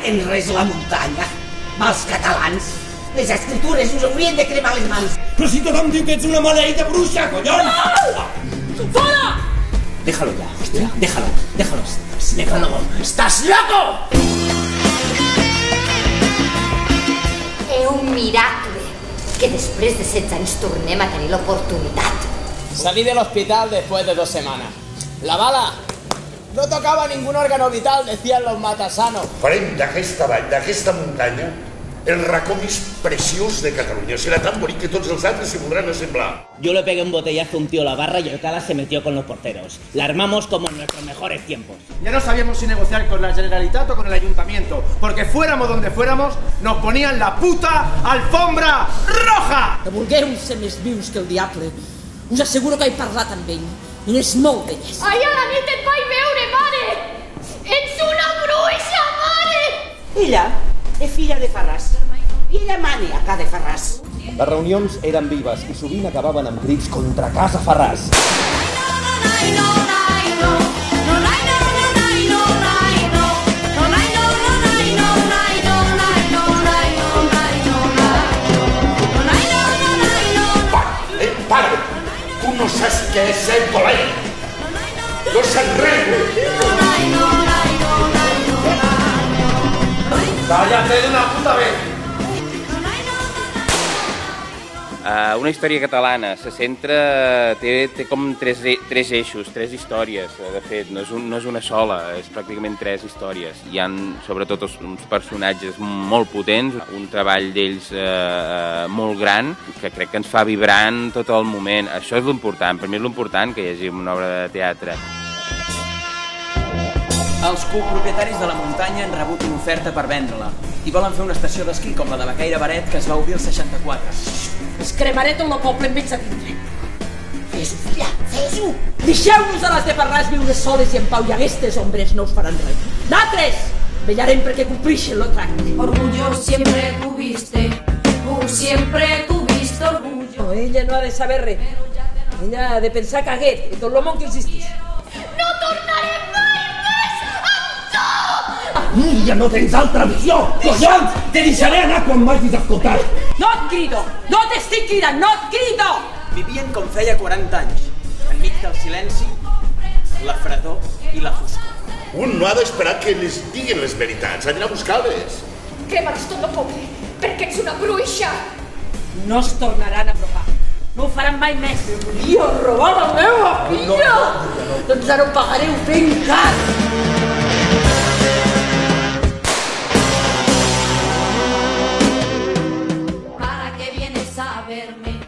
en res la muntanya. Mals catalans. Les escritures us haurien de cremar les mans. Però si tothom diu que ets una maleïda bruixa, collons! ¡Fora! Déjalo ya, hostia, déjalo. ¡Estás loco! És un miracle que després de 16 anys tornem a tenir l'oportunitat. Salí del hospital después de 2 semanas. La bala no tocaba ningún órgano vital, decían los matasanos. Farem d'aquesta vall, d'aquesta muntanya, el racó més preciós de Catalunya. Serà tan bonic que tots els altres s'hi voldran assemblar. Yo le pegué un botellazo a un tío a la barra y el Cala se metió con los porteros. La armamos como en nuestros mejores tiempos. Ya no sabíamos si negociar con la Generalitat o con el Ayuntamiento, porque fuéramos donde fuéramos, nos ponían la puta alfombra roja! Que volguéreu ser més vius que el diable. Us asseguro que he parlat amb ell. I n'és molt de llest. Ahir a la nit et vaig veure, mare! Ets una bruixa, mare! Ella és filla de Farràs. I ella màniaca de Farràs. Les reunions eren vives i sovint acabaven amb crits contra Casa Farràs. Para! Tu no saps què és ser dolent! No saps res, güey! ¡Cállate de una puta vez! Una història catalana se centra, té com tres eixos, 3 històries, de fet, no és una sola, és pràcticament 3 històries. Hi ha sobretot uns personatges molt potents, un treball d'ells molt gran, que crec que ens fa vibrar en tot el moment. Això és l'important, per mi és l'important que hi hagi una obra de teatre. Els copropietaris de la muntanya han rebut una oferta per vendre-la i volen fer una estació d'esquí com la de Baqueira Baret que es va obrir el 64. Es cremaré tot el poble en veig de dintre. Fes-ho, filla, fes-ho! Deixeu-nos a les de Farràs viure soles i en pau i aquestes hombres no us faran res. Nosaltres vetllarem perquè complixen el tracte. Orgullo siempre tuviste orgullo. No, ella no ha de saber res. Ella ha de pensar que aquest i tot el món que existís. No tornarem mai més amb tu! Ja no tens altra visió! Collons! Te deixaré anar quan m'hagis d'escoltar! No et crido! No t'estic cridant! No et crido! Vivien com feia 40 anys, enmig del silenci, la fredor i la foscor. Un no ha d'esperar que les diguin les veritats, ha d'anar a buscar-les. Cremaràs tot el poble, perquè ets una bruixa! No es tornaran a apropar. No ho faran mai més. I a robar la meva filla! Doncs ara ho pagareu ben car! ¿Para qué vienes a verme?